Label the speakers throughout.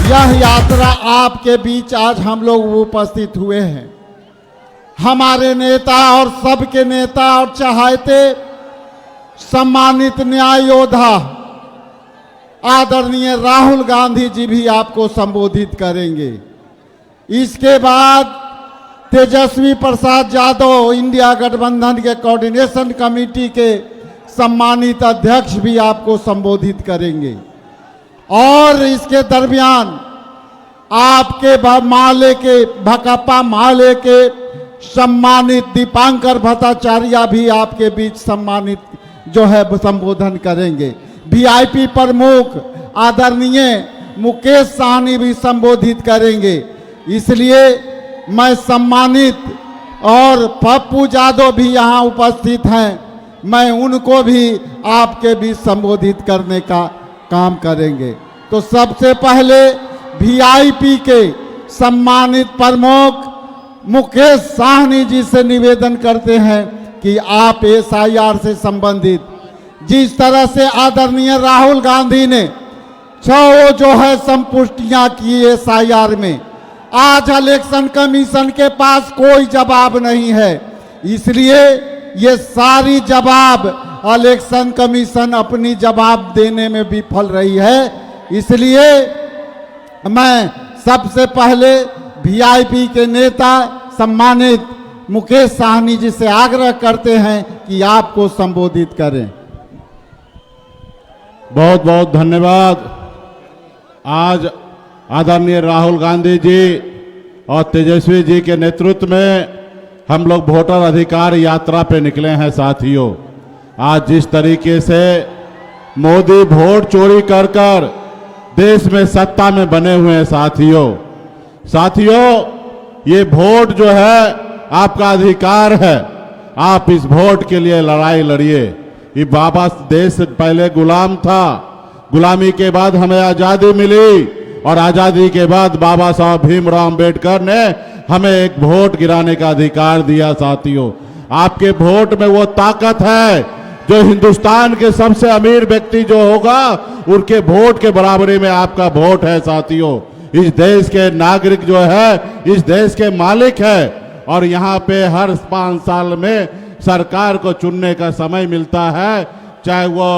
Speaker 1: यह यात्रा आपके बीच आज हम लोग उपस्थित हुए हैं। हमारे नेता और सबके नेता और चाहते सम्मानित न्याय योद्धा आदरणीय राहुल गांधी जी भी आपको संबोधित करेंगे। इसके बाद तेजस्वी प्रसाद यादव इंडिया गठबंधन के कोऑर्डिनेशन कमेटी के सम्मानित अध्यक्ष भी आपको संबोधित करेंगे। और इसके दरमियान आपके माले के भकपा माले के सम्मानित दीपांकर भट्टाचार्य भी आपके बीच सम्मानित जो है संबोधन करेंगे। वीआईपी प्रमुख आदरणीय मुकेश साहनी भी संबोधित करेंगे। इसलिए मैं सम्मानित और पप्पू यादव भी यहाँ उपस्थित हैं, मैं उनको भी आपके बीच संबोधित करने का काम करेंगे। तो सबसे पहले वीआईपी के सम्मानित प्रमुख मुकेश साहनी जी से निवेदन करते हैं कि आप एसआईआर से संबंधित जिस तरह से आदरणीय राहुल गांधी ने 6 जो है संपुष्टियां की एसआईआर में, आज इलेक्शन कमीशन के पास कोई जवाब नहीं है। इसलिए ये सारी जवाब इलेक्शन कमीशन अपनी जवाब देने में विफल रही है। इसलिए मैं सबसे पहले वीआईपी के नेता सम्मानित मुकेश साहनी जी से आग्रह करते हैं कि आपको संबोधित करें।
Speaker 2: बहुत बहुत धन्यवाद। आज आदरणीय राहुल गांधी जी और तेजस्वी जी के नेतृत्व में हम लोग वोटर अधिकार यात्रा पे निकले हैं। साथियों, आज जिस तरीके से मोदी वोट चोरी कर कर देश में सत्ता में बने हुए हैं, साथियों ये वोट जो है आपका अधिकार है। आप इस वोट के लिए लड़ाई लड़िए। ये बाबा देश पहले गुलाम था, गुलामी के बाद हमें आजादी मिली और आजादी के बाद बाबा साहब भीमराव अंबेडकर ने हमें एक वोट गिराने का अधिकार दिया। साथियों, आपके वोट में वो ताकत है जो हिंदुस्तान के सबसे अमीर व्यक्ति जो होगा उनके वोट के बराबरी में आपका वोट है। साथियों, इस देश के नागरिक जो है इस देश के मालिक है और यहाँ पे हर 5 साल में सरकार को चुनने का समय मिलता है, चाहे वो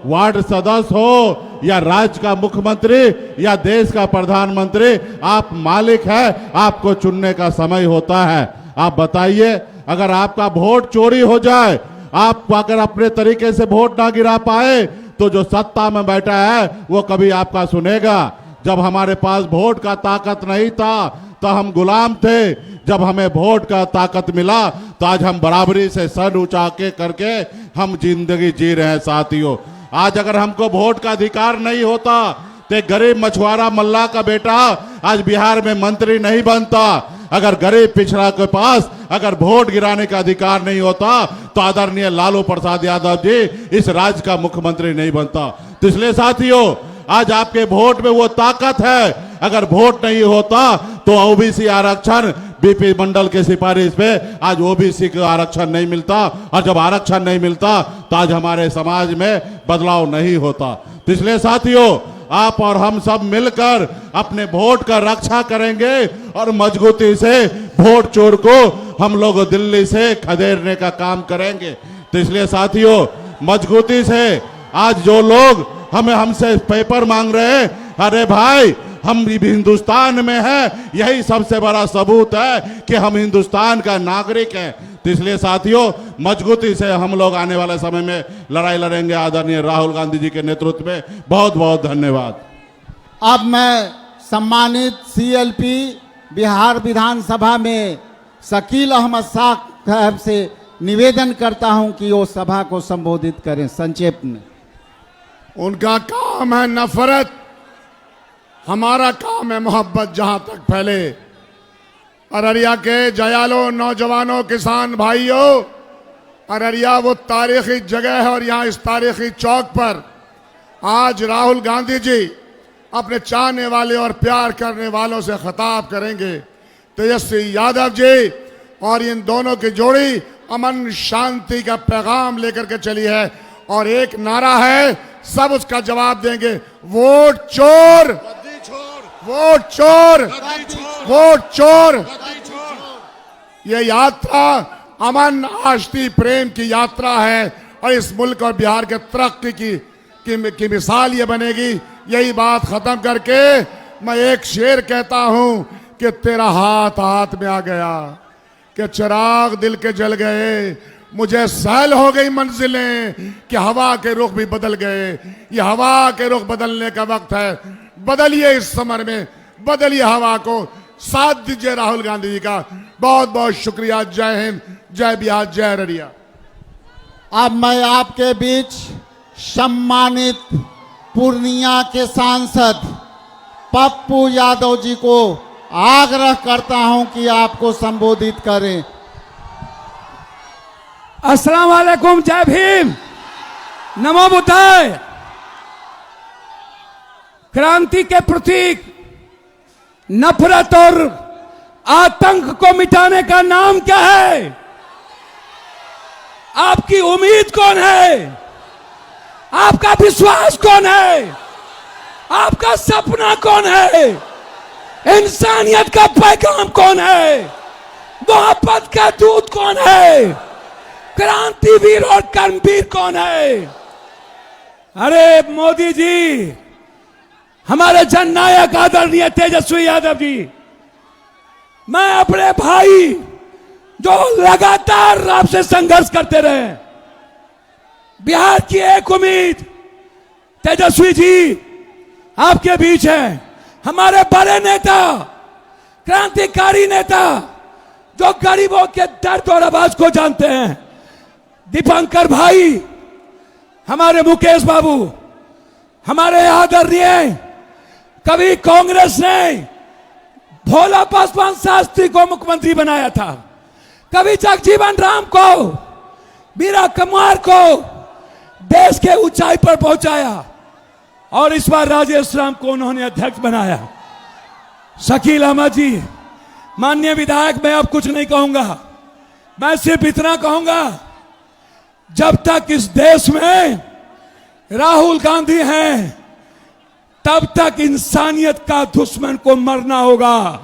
Speaker 2: वार्ड सदस्य हो या राज्य का मुख्यमंत्री या देश का प्रधानमंत्री, आप मालिक है, आपको चुनने का समय होता है। आप बताइए, अगर आपका वोट चोरी हो जाए, आप अगर अपने तरीके से वोट ना गिरा पाए तो जो सत्ता में बैठा है वो कभी आपका सुनेगा। जब हमारे पास वोट का ताकत नहीं था तो हम गुलाम थे, जब हमें वोट का ताकत मिला तो आज हम बराबरी से सर ऊंचा के करके हम जिंदगी जी रहे हैं। साथियों, आज अगर हमको वोट का अधिकार नहीं होता तो गरीब मछुआरा मल्ला का बेटा आज बिहार में मंत्री नहीं बनता। अगर गरीब पिछड़ा के पास अगर वोट गिराने का अधिकार नहीं होता तो आदरणीय लालू प्रसाद यादव जी इस राज्य का मुख्यमंत्री नहीं बनता। तो इसलिए साथियों, आज आपके वोट में वो ताकत है। अगर वोट नहीं होता तो ओबीसी आरक्षण बीपी मंडल के सिफारिश पे आज ओबीसी का आरक्षण नहीं मिलता, और जब आरक्षण नहीं मिलता तो आज हमारे समाज में बदलाव नहीं होता। तो इसलिए साथियों, आप और हम सब मिलकर अपने वोट का रक्षा करेंगे और मजबूती से वोट चोर को हम लोग दिल्ली से खदेड़ने का काम करेंगे। तो इसलिए साथियों, मजबूती से आज जो लोग हमसे पेपर मांग रहे हैं, अरे भाई हम भी हिंदुस्तान में हैं, यही सबसे बड़ा सबूत है कि हम हिंदुस्तान का नागरिक हैं। तो इसलिए साथियों, मजबूती से हम लोग आने वाले समय में लड़ाई लड़ेंगे आदरणीय राहुल गांधी जी के नेतृत्व में। बहुत बहुत धन्यवाद।
Speaker 1: अब मैं सम्मानित सीएलपी बिहार विधानसभा में शकील अहमद साहब से निवेदन करता हूं कि वो सभा को संबोधित करें संक्षेप में।
Speaker 3: उनका काम है नफरत, हमारा काम है मोहब्बत। जहां तक फैले अररिया के जयालो नौजवानों, किसान भाइयों, अररिया वो तारीखी जगह है और यहाँ इस तारीखी चौक पर आज राहुल गांधी जी अपने चाहने वाले और प्यार करने वालों से खिताब करेंगे। तेजस्वी यादव जी और इन दोनों की जोड़ी अमन शांति का पैगाम लेकर के चली है और एक नारा है, सब उसका जवाब देंगे, वोट चोर वोट चोर, वोट चोर। ये यात्रा अमन, आष्टी, प्रेम की यात्रा है और इस मुल्क और बिहार के तरक्की की मिसाल ये बनेगी। यही बात खत्म करके मैं एक शेर कहता हूं कि तेरा हाथ हाथ में आ गया, कि चिराग दिल के जल गए, मुझे सहल हो गई मंजिलें, कि हवा के रुख भी बदल गए। ये हवा के रुख बदलने का वक्त है। बदलिए इस समर में, बदलिए हवा को, साथ दीजिए राहुल गांधी जी का। बहुत बहुत शुक्रिया। जय हिंद, जय बिहार, जय अररिया।
Speaker 1: अब मैं आपके बीच सम्मानित पूर्णिया के सांसद पप्पू यादव जी को आग्रह करता हूं कि आपको संबोधित करें।
Speaker 4: अस्सलाम वालेकुम, जय भीम, नमो बुद्धाय। क्रांति के प्रतीक नफरत और आतंक को मिटाने का नाम क्या है? आपकी उम्मीद कौन है? आपका विश्वास कौन है? आपका सपना कौन है? इंसानियत का पैगाम कौन है? मोहब्बत का दूत कौन है? क्रांतिवीर और कर्मवीर कौन है? अरे मोदी जी, हमारे जननायक आदरणीय तेजस्वी यादव जी, मैं अपने भाई जो लगातार आपसे संघर्ष करते रहे, बिहार की एक उम्मीद तेजस्वी जी आपके बीच है। हमारे बड़े नेता, क्रांतिकारी नेता जो गरीबों के दर्द और आवाज को जानते हैं, दीपंकर भाई, हमारे मुकेश बाबू, हमारे आदरणीय, कभी कांग्रेस ने भोला पासवान शास्त्री को मुख्यमंत्री बनाया था, कभी जगजीवन राम को, मीरा कुमार को देश के ऊंचाई पर पहुंचाया, और इस बार राजेश राम को उन्होंने अध्यक्ष बनाया। शकील अहमद जी, माननीय विधायक, मैं अब कुछ नहीं कहूंगा, मैं सिर्फ इतना कहूंगा, जब तक इस देश में राहुल गांधी हैं, तब तक इंसानियत का दुश्मन को मरना होगा,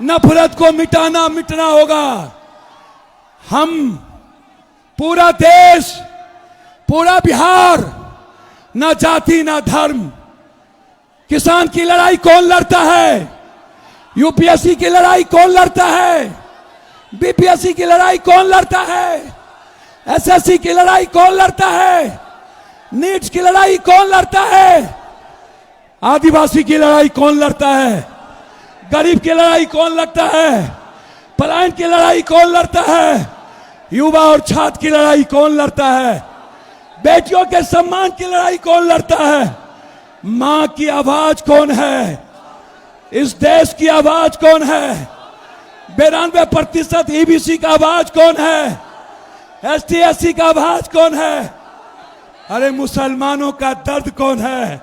Speaker 4: नफरत को मिटना होगा। हम पूरा देश, पूरा बिहार, ना जाति ना धर्म, किसान की लड़ाई कौन लड़ता है? यूपीएससी की लड़ाई कौन लड़ता है? बीपीएससी की लड़ाई कौन लड़ता है? एसएससी की लड़ाई कौन लड़ता है? नीट की लड़ाई कौन लड़ता है? आदिवासी की लड़ाई कौन लड़ता है? गरीब की लड़ाई कौन लड़ता है? पलायन की लड़ाई कौन लड़ता है? युवा और छात्र की लड़ाई कौन लड़ता है? बेटियों के सम्मान की लड़ाई कौन लड़ता है? मां की आवाज कौन है? इस देश की आवाज कौन है? 92% ईबीसी का आवाज कौन है? एसटी एससी का आवाज कौन है? अरे मुसलमानों का दर्द कौन है?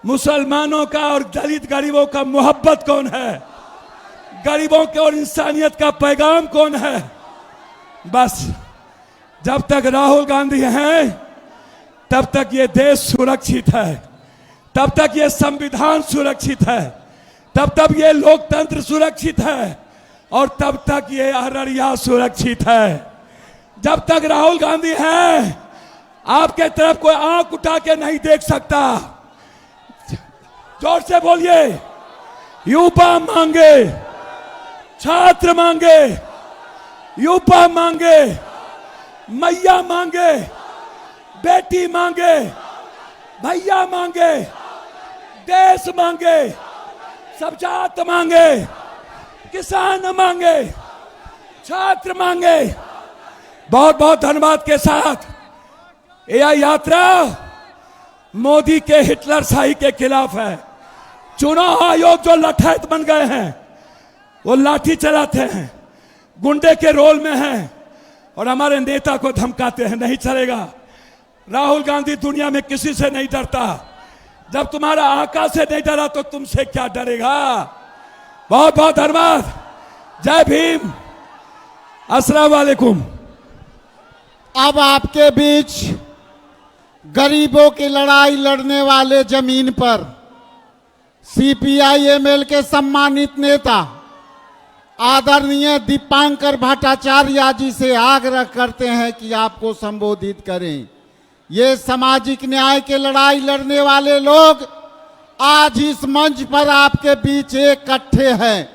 Speaker 4: मुसलमानों का और दलित गरीबों का मोहब्बत कौन है? गरीबों के और इंसानियत का पैगाम कौन है? बस जब तक राहुल गांधी हैं, तब तक ये देश सुरक्षित है, तब तक ये संविधान सुरक्षित है, तब तक ये लोकतंत्र सुरक्षित है, और तब तक ये अररिया सुरक्षित है। जब तक राहुल गांधी हैं, आपके तरफ कोई आंख उठा के नहीं देख सकता। जोर से बोलिए, युवा मांगे, छात्र मांगे, युवा मांगे, मैया मांगे, बेटी मांगे, भैया मांगे, देश मांगे, सब जात मांगे, किसान मांगे, छात्र मांगे। बहुत बहुत धन्यवाद के साथ यह यात्रा मोदी के हिटलर शाही के खिलाफ है। चुनाव आयोग जो लठैत बन गए हैं, वो लाठी चलाते हैं, गुंडे के रोल में हैं, और हमारे नेता को धमकाते हैं। नहीं चलेगा। राहुल गांधी दुनिया में किसी से नहीं डरता। जब तुम्हारा आका से नहीं डरा तो तुमसे क्या डरेगा। बहुत बहुत धन्यवाद। जय भीम। अस्सलाम वालेकुम।
Speaker 1: अब आपके बीच गरीबों की लड़ाई लड़ने वाले जमीन पर सीपीआई-एमएल के सम्मानित नेता आदरणीय दीपांकर भट्टाचार्य जी से आग्रह करते हैं कि आपको संबोधित करें। ये सामाजिक न्याय के लड़ाई लड़ने वाले लोग आज इस मंच पर आपके बीच इकट्ठे हैं।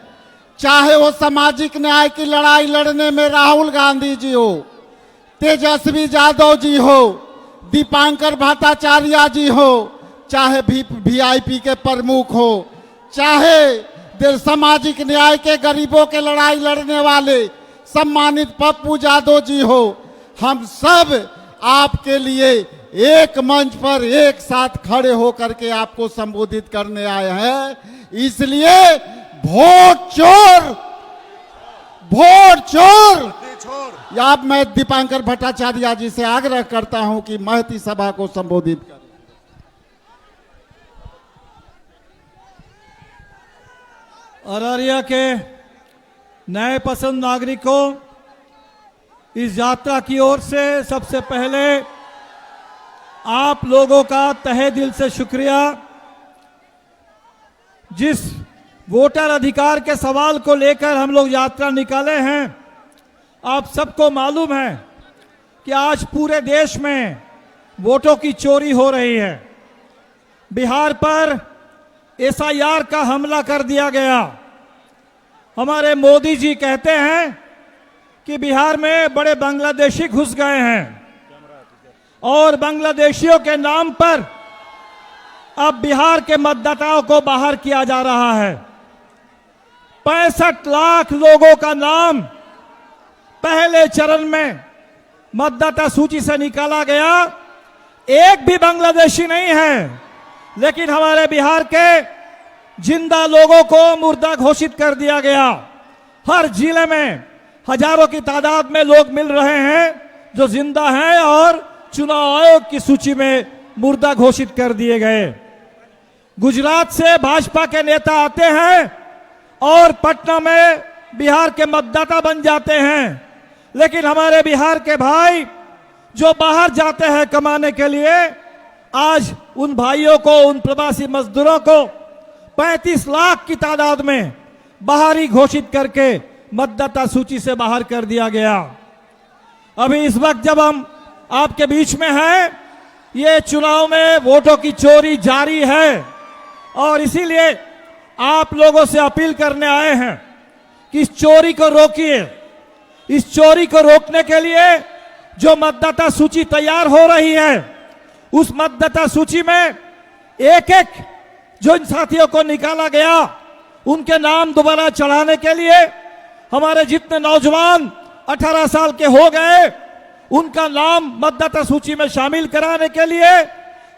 Speaker 1: चाहे वो सामाजिक न्याय की लड़ाई लड़ने में राहुल गांधी जी हो, तेजस्वी यादव जी हो, दीपांकर भट्टाचार्य जी हो, चाहे वीआईपी के प्रमुख हो, चाहे सामाजिक न्याय के गरीबों के लड़ाई लड़ने वाले सम्मानित पप्पू यादव जी हो, हम सब आपके लिए एक मंच पर एक साथ खड़े होकर के आपको संबोधित करने आए हैं। इसलिए वोट चोर, वोट चोर। अब मैं दीपांकर भट्टाचार्य जी से आग्रह करता हूं कि महती सभा को संबोधित करें।
Speaker 5: अररिया के नए पसंद नागरिकों, इस यात्रा की ओर से सबसे पहले आप लोगों का तहे दिल से शुक्रिया। जिस वोटर अधिकार के सवाल को लेकर हम लोग यात्रा निकाले हैं, आप सबको मालूम है कि आज पूरे देश में वोटों की चोरी हो रही है। बिहार पर एसआईआर का हमला कर दिया गया। हमारे मोदी जी कहते हैं कि बिहार में बड़े बांग्लादेशी घुस गए हैं और बांग्लादेशियों के नाम पर अब बिहार के मतदाताओं को बाहर किया जा रहा है। 65 लाख लोगों का नाम पहले चरण में मतदाता सूची से निकाला गया। एक भी बांग्लादेशी नहीं है, लेकिन हमारे बिहार के जिंदा लोगों को मुर्दा घोषित कर दिया गया। हर जिले में हजारों की तादाद में लोग मिल रहे हैं जो जिंदा हैं और चुनाव आयोग की सूची में मुर्दा घोषित कर दिए गए। गुजरात से भाजपा के नेता आते हैं और पटना में बिहार के मतदाता बन जाते हैं, लेकिन हमारे बिहार के भाई जो बाहर जाते हैं कमाने के लिए, आज उन भाइयों को, उन प्रवासी मजदूरों को 35 लाख की तादाद में बाहरी घोषित करके मतदाता सूची से बाहर कर दिया गया। अभी इस वक्त जब हम आपके बीच में हैं, ये चुनाव में वोटों की चोरी जारी है और इसीलिए आप लोगों से अपील करने आए हैं कि इस चोरी को रोकिए। इस चोरी को रोकने के लिए जो मतदाता सूची तैयार हो रही है, उस मतदाता सूची में एक एक जो इन साथियों को निकाला गया, उनके नाम दोबारा चढ़ाने के लिए हमारे जितने नौजवान 18 साल के हो गए, उनका नाम मतदाता सूची में शामिल कराने के लिए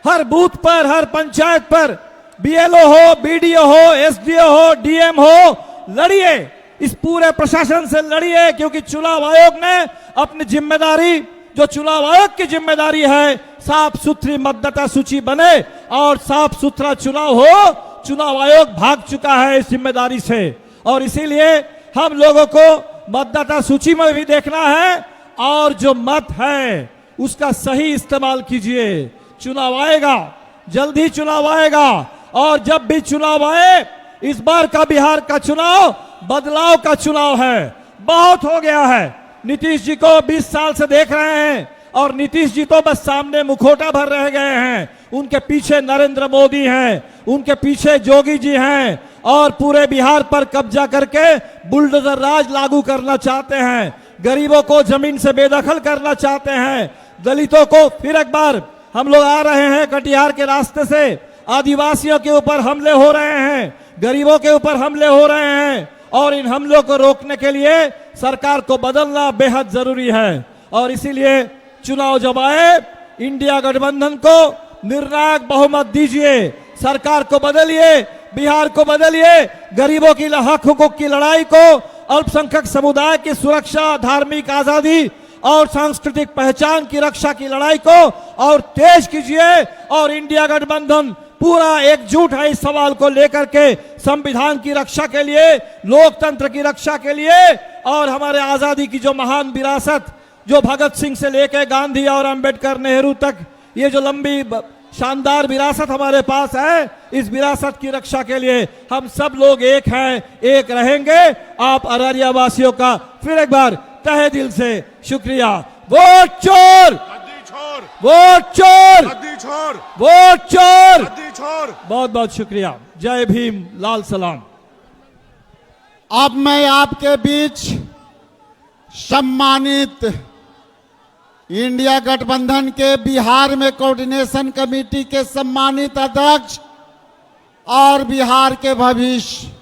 Speaker 5: हर बूथ पर, हर पंचायत पर बीएलओ हो, बीडीओ हो, एसडीओ हो, डीएम हो, लड़िए। इस पूरे प्रशासन से लड़िए, क्योंकि चुनाव आयोग ने अपनी जिम्मेदारी, जो चुनाव आयोग की जिम्मेदारी है, साफ सुथरी मतदाता सूची बने और साफ सुथरा चुनाव हो। चुनाव आयोग भाग चुका है इस जिम्मेदारी से और इसीलिए हम लोगों को मतदाता सूची में भी देखना है और जो मत है उसका सही इस्तेमाल कीजिए। चुनाव आएगा, जल्दी चुनाव आएगा और जब भी चुनाव आए, इस बार का बिहार का चुनाव बदलाव का चुनाव है। बहुत हो गया है। नीतीश जी को 20 साल से देख रहे हैं और नीतीश जी तो बस सामने मुखौटा भर रह गए हैं। उनके पीछे नरेंद्र मोदी हैं, उनके पीछे जोगी जी हैं और पूरे बिहार पर कब्जा करके बुलडोजर राज लागू करना चाहते हैं। गरीबों को जमीन से बेदखल करना चाहते हैं। दलितों को फिर एक बार हम लोग आ रहे हैं कटिहार के रास्ते से, आदिवासियों के ऊपर हमले हो रहे हैं, गरीबों के ऊपर हमले हो रहे हैं और इन हमलों को रोकने के लिए सरकार को बदलना बेहद जरूरी है। और इसीलिए चुनाव जब आए, इंडिया गठबंधन को निर्णायक बहुमत दीजिए, सरकार को बदलिए, बिहार को बदलिए, गरीबों की हक हुकूक की लड़ाई को, अल्पसंख्यक समुदाय की सुरक्षा, धार्मिक आजादी और सांस्कृतिक पहचान की रक्षा की लड़ाई को और तेज कीजिए। और इंडिया गठबंधन पूरा एकजुट है इस सवाल को लेकर के, संविधान की रक्षा के लिए, लोकतंत्र की रक्षा के लिए और हमारे आजादी की जो महान विरासत, जो भगत सिंह से लेकर गांधी और अंबेडकर, नेहरू तक ये जो लंबी शानदार विरासत हमारे पास है। इस विरासत की रक्षा के लिए हम सब लोग एक हैं, एक रहेंगे। आप अररिया वासियों का फिर एक बार तहे दिल से शुक्रिया। वोट चोर, वोट चोर, वोट चोर। बहुत बहुत शुक्रिया। जय भीम, लाल सलाम।
Speaker 1: अब मैं आपके बीच सम्मानित इंडिया गठबंधन के बिहार में कोऑर्डिनेशन कमेटी के सम्मानित अध्यक्ष और बिहार के भविष्य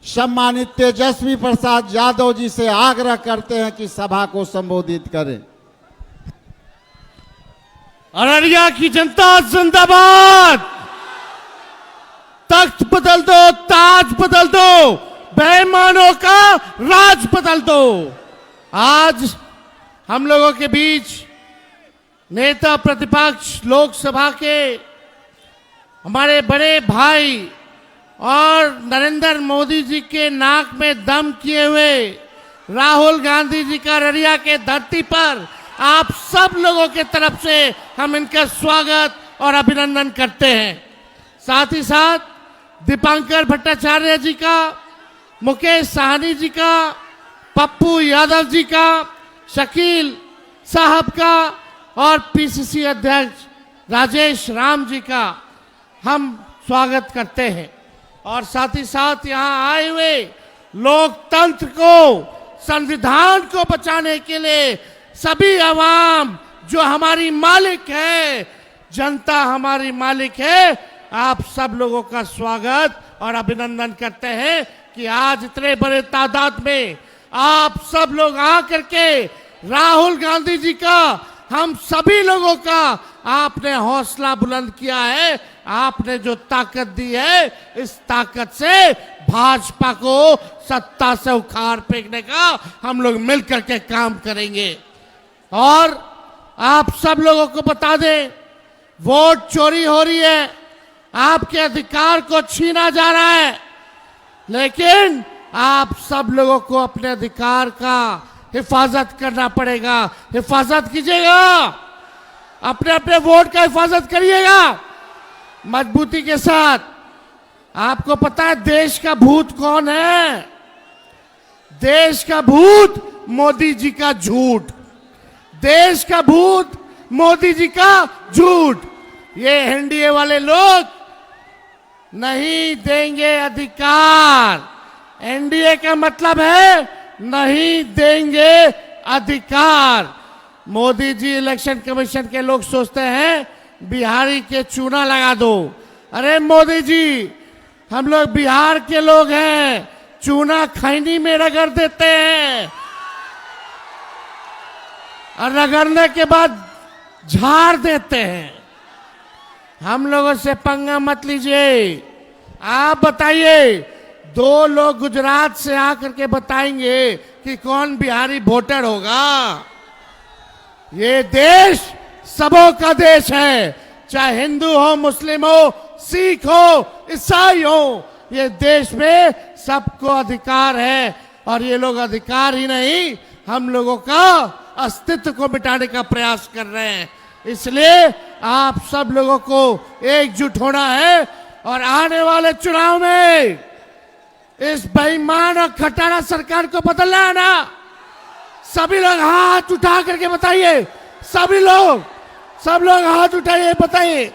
Speaker 1: सम्मानित तेजस्वी प्रसाद यादव जी से आग्रह करते हैं कि सभा को संबोधित करें।
Speaker 6: अररिया की जनता जिंदाबाद। तख्त बदल दो, ताज बदल दो, बेईमानों का राज बदल दो। आज हम लोगों के बीच नेता प्रतिपक्ष लोकसभा के हमारे बड़े भाई और नरेंद्र मोदी जी के नाक में दम किए हुए राहुल गांधी जी का अररिया के धरती पर आप सब लोगों के तरफ से हम इनका स्वागत और अभिनंदन करते हैं। साथ ही साथ दीपांकर भट्टाचार्य जी का, मुकेश साहनी जी का, पप्पू यादव जी का, शकील साहब का और पीसीसी अध्यक्ष राजेश राम जी का हम स्वागत करते हैं। और साथ ही साथ यहाँ आए हुए लोकतंत्र को, संविधान को बचाने के लिए सभी आवाम जो हमारी मालिक है, जनता हमारी मालिक है, आप सब लोगों का स्वागत और अभिनंदन करते हैं कि आज इतने बड़े तादाद में आप सब लोग आकर के राहुल गांधी जी का, हम सभी लोगों का आपने हौसला बुलंद किया है। आपने जो ताकत दी है, इस ताकत से भाजपा को सत्ता से उखाड़ फेंकने का हम लोग मिलकर के काम करेंगे। और आप सब लोगों को बता दें, वोट चोरी हो रही है, आपके अधिकार को छीना जा रहा है, लेकिन आप सब लोगों को अपने अधिकार का हिफाजत करना पड़ेगा। हिफाजत कीजिएगा, अपने अपने वोट का हिफाजत करिएगा मजबूती के साथ। आपको पता है देश का भूत कौन है? देश का भूत मोदी जी का झूठ। देश का भूत मोदी जी का झूठ। ये एनडीए वाले लोग नहीं देंगे अधिकार। एनडीए का मतलब है नहीं देंगे अधिकार। मोदी जी इलेक्शन कमीशन के लोग सोचते हैं बिहारी के चूना लगा दो। अरे मोदी जी, हम लोग बिहार के लोग हैं, चूना खैनी में रगड़ देते हैं और रगड़ने के बाद झाड़ देते हैं। हम लोगों से पंगा मत लीजिए। आप बताइए, दो लोग गुजरात से आकर के बताएंगे कि कौन बिहारी वोटर होगा। ये देश सबों का देश है, चाहे हिंदू हो, मुस्लिम हो, सिख हो, ईसाई हो। ये देश में सबको अधिकार है और ये लोग अधिकार ही नहीं, हम लोगों का अस्तित्व को मिटाने का प्रयास कर रहे हैं। इसलिए आप सब लोगों को एकजुट होना है और आने वाले चुनाव में इस बेईमान और खटारा सरकार को बदलना है ना। सभी लोग हाथ उठा करके बताइए, सभी लोग, सब लोग हाथ उठाइए, बताइए,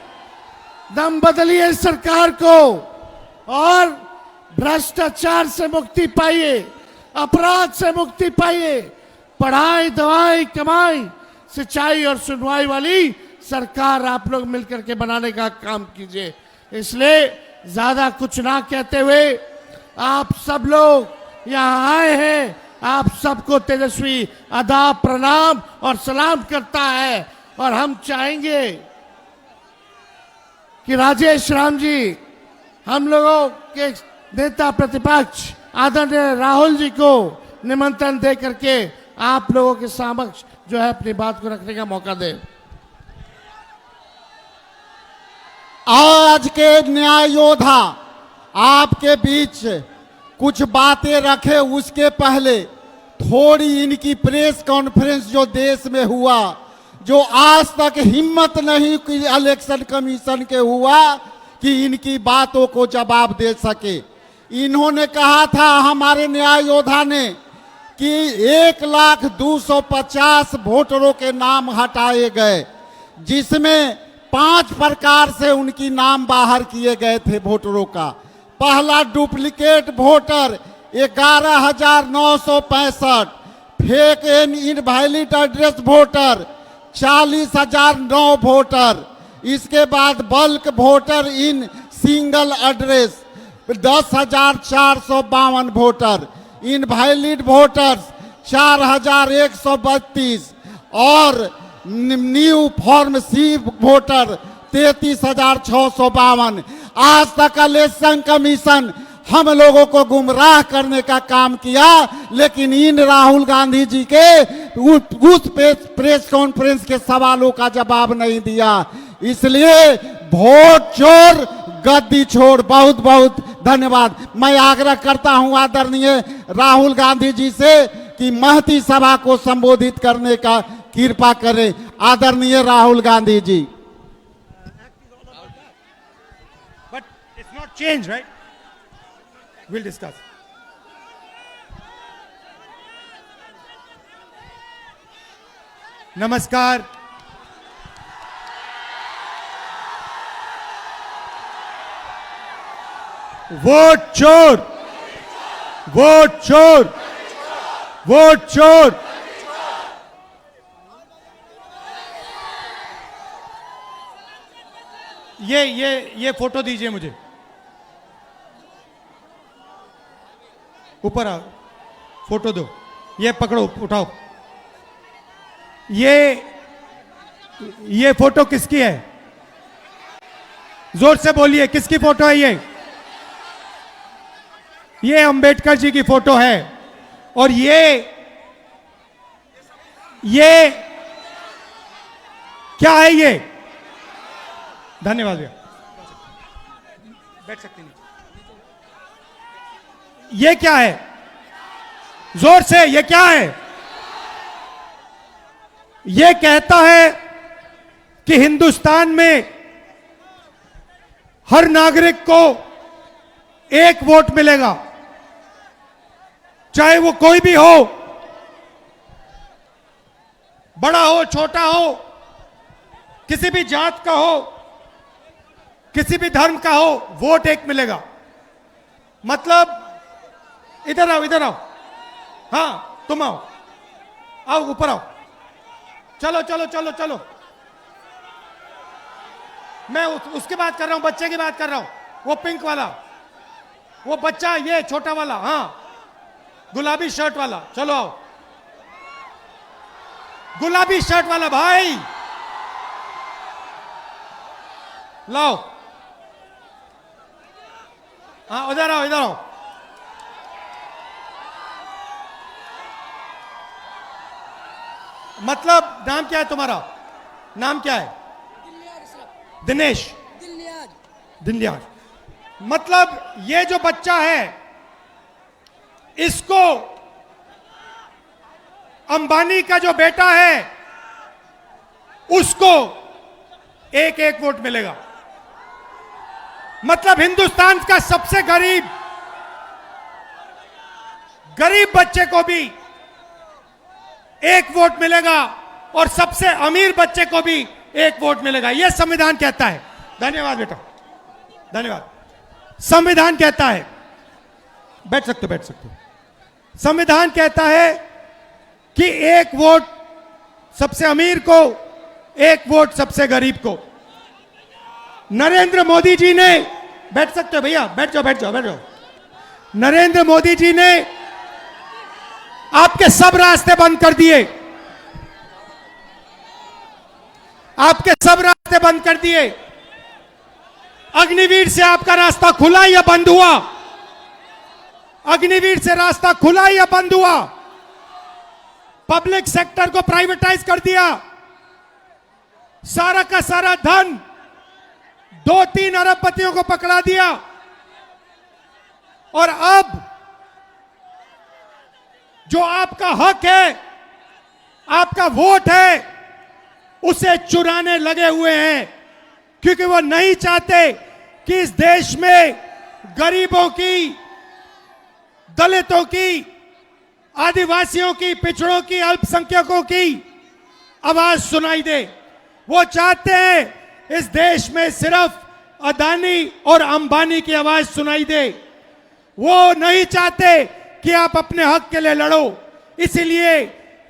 Speaker 6: दम बदलिए इस सरकार को और भ्रष्टाचार से मुक्ति पाइए, अपराध से मुक्ति पाइए, पढ़ाई, दवाई, कमाई, सिंचाई और सुनवाई वाली सरकार आप लोग मिलकर के बनाने का काम कीजिए। इसलिए ज्यादा कुछ ना कहते हुए आप सब लोग यहाँ आए हैं, आप सबको तेजस्वी आदाब, प्रणाम और सलाम करता है। और हम चाहेंगे कि राजेश राम जी, हम लोगों के नेता प्रतिपक्ष आदरणीय राहुल जी को निमंत्रण दे करके आप लोगों के समक्ष जो है अपनी बात को रखने का मौका दें।
Speaker 1: आज के न्याय योद्धा आपके बीच कुछ बातें रखे, उसके पहले थोड़ी इनकी प्रेस कॉन्फ्रेंस जो देश में हुआ, जो आज तक हिम्मत नहीं की इलेक्शन कमीशन के हुआ कि इनकी बातों को जवाब दे सके। इन्होंने कहा था हमारे न्याय योद्धा ने कि 1,250 वोटरों के नाम हटाए गए, जिसमें 5 प्रकार से उनकी नाम बाहर किए गए थे वोटरों का। पहला duplicate voter 11,965, fake and invalid address voter 40,009 voter. इसके बाद bulk voter in single address 10,452 voter, invalid voters 4,132 और न्यू फॉर्म सी वोटर 33,652। आज तक इलेक्शन कमीशन हम लोगों को गुमराह करने का काम किया, लेकिन इन राहुल गांधी जी के उस प्रेस कॉन्फ्रेंस के सवालों का जवाब नहीं दिया। इसलिए वोट चोर गद्दी छोड़। बहुत बहुत धन्यवाद। मैं आग्रह करता हूं आदरणीय राहुल गांधी जी से कि महती सभा को संबोधित करने का कृपा करें। आदरणीय Rahul Gandhi ji.
Speaker 7: But it's not changed, right? We'll discuss. नमस्कार। वोट चोर, वोट चोर, वोट चोर। ये फोटो दीजिए मुझे। ऊपर आओ, फोटो दो। ये पकड़ो, उठाओ। ये फोटो किसकी है? जोर से बोलिए, किसकी फोटो है ये? अंबेडकर जी की फोटो है। और ये क्या है ये? धन्यवाद भैया, बैठ सकते नहीं। ये क्या है? जोर से, ये क्या है? ये कहता है कि हिंदुस्तान में हर नागरिक को एक वोट मिलेगा, चाहे वो कोई भी हो, बड़ा हो छोटा हो, किसी भी जात का हो, किसी भी धर्म का हो, वोट एक मिलेगा। मतलब इधर आओ, इधर आओ। हाँ, तुम आओ, आओ ऊपर आओ। चलो चलो चलो चलो। मैं उसकी बात कर रहा हूं, बच्चे की बात कर रहा हूं। वो पिंक वाला, वो बच्चा, ये छोटा वाला, हाँ गुलाबी शर्ट वाला। चलो आओ, गुलाबी शर्ट वाला भाई लाओ। हाँ उधर आओ, इधर आओ। मतलब नाम क्या है तुम्हारा? नाम क्या है? दिनेश दिनलियाज। मतलब ये जो बच्चा है, इसको अंबानी का जो बेटा है उसको एक एक वोट मिलेगा। मतलब हिंदुस्तान का सबसे गरीब बच्चे को भी एक वोट मिलेगा और सबसे अमीर बच्चे को भी एक वोट मिलेगा। यह संविधान कहता है। धन्यवाद बेटा, धन्यवाद। संविधान कहता है, बैठ सकते हो, बैठ सकते हो। संविधान कहता है कि एक वोट सबसे अमीर को, एक वोट सबसे गरीब को। नरेंद्र मोदी जी ने, बैठ सकते हो भैया, बैठ जाओ, बैठ जाओ, बैठ जाओ। नरेंद्र मोदी जी ने आपके सब रास्ते बंद कर दिए, आपके सब रास्ते बंद कर दिए। अग्निवीर से आपका रास्ता खुला या बंद हुआ? अग्निवीर से रास्ता खुला या बंद हुआ? पब्लिक सेक्टर को प्राइवेटाइज कर दिया। सारा का सारा धन 2-3 अरबपतियों को पकड़ा दिया। और अब जो आपका हक है, आपका वोट है, उसे चुराने लगे हुए हैं, क्योंकि वो नहीं चाहते कि इस देश में गरीबों की, दलितों की, आदिवासियों की, पिछड़ों की, अल्पसंख्यकों की आवाज सुनाई दे। वो चाहते हैं इस देश में सिर्फ अदानी और अंबानी की आवाज सुनाई दे। वो नहीं चाहते कि आप अपने हक के लिए लड़ो, इसीलिए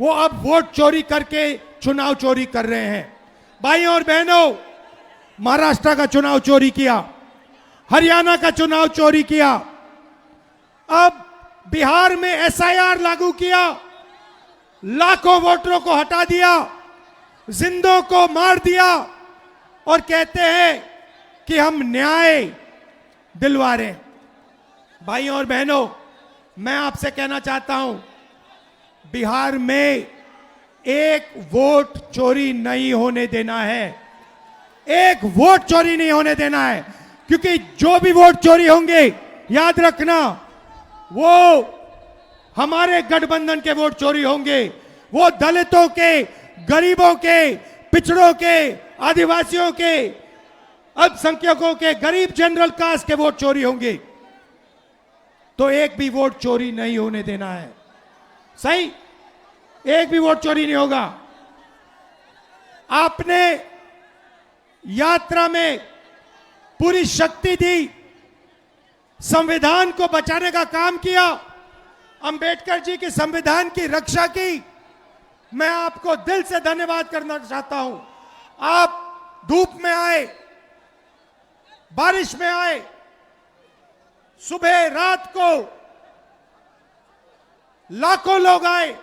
Speaker 7: वो अब वोट चोरी करके चुनाव चोरी कर रहे हैं। भाइयों और बहनों, महाराष्ट्र का चुनाव चोरी किया, हरियाणा का चुनाव चोरी किया, अब बिहार में एसआईआर लागू किया, लाखों वोटरों को हटा दिया, जिंदों को मार दिया और कहते हैं कि हम न्याय दिलवा रहे हैं। भाइयों और बहनों, मैं आपसे कहना चाहता हूं, बिहार में एक वोट चोरी नहीं होने देना है, एक वोट चोरी नहीं होने देना है, क्योंकि जो भी वोट चोरी होंगे, याद रखना, वो हमारे गठबंधन के वोट चोरी होंगे, वो दलितों के, गरीबों के, पिछड़ों के, आदिवासियों के, अल्पसंख्यकों के, गरीब जनरल कास्ट के वोट चोरी होंगे। तो एक भी वोट चोरी नहीं होने देना है। सही, एक भी वोट चोरी नहीं होगा। आपने यात्रा में पूरी शक्ति दी, संविधान को बचाने का काम किया, अंबेडकर जी के संविधान की रक्षा की। मैं आपको दिल से धन्यवाद करना चाहता हूं। आप धूप में आए, बारिश में आए, सुबह रात को लाखों लोग आए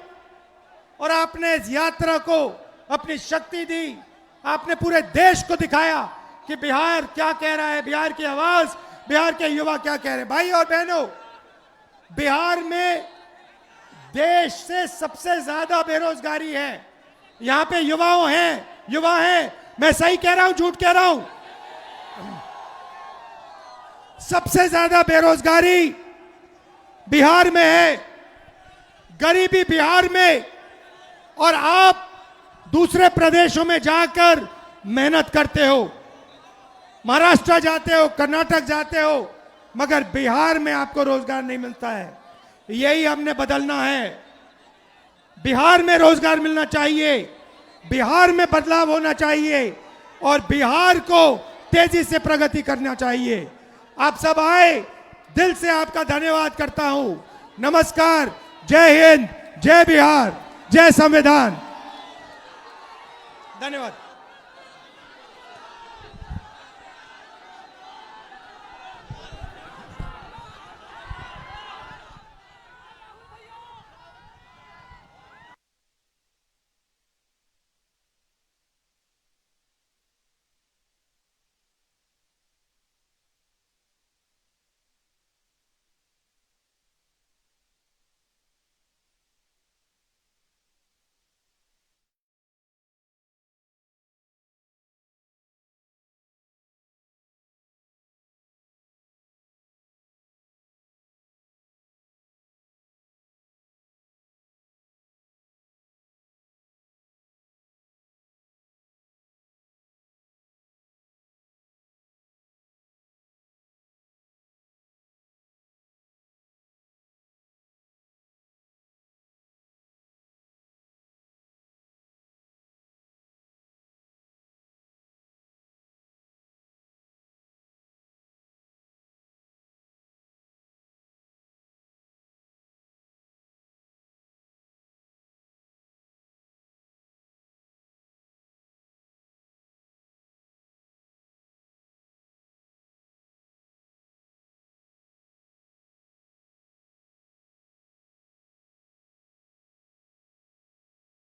Speaker 7: और आपने इस यात्रा को अपनी शक्ति दी। आपने पूरे देश को दिखाया कि बिहार क्या कह रहा है, बिहार की आवाज, बिहार के युवा क्या कह रहे हैं। भाई और बहनों, बिहार में देश से सबसे ज्यादा बेरोजगारी है। यहां पे युवा हैं। मैं सही कह रहा हूं, झूठ कह रहा हूं? सबसे ज्यादा बेरोजगारी बिहार में है, गरीबी बिहार में। और आप दूसरे प्रदेशों में जाकर मेहनत करते हो, महाराष्ट्र जाते हो, कर्नाटक जाते हो, मगर बिहार में आपको रोजगार नहीं मिलता है। यही हमने बदलना है। बिहार में रोजगार मिलना चाहिए, बिहार में बदलाव होना चाहिए और बिहार को तेजी से प्रगति करना चाहिए। आप सब आए, दिल से आपका धन्यवाद करता हूं। नमस्कार, जय हिंद, जय बिहार, जय संविधान। धन्यवाद।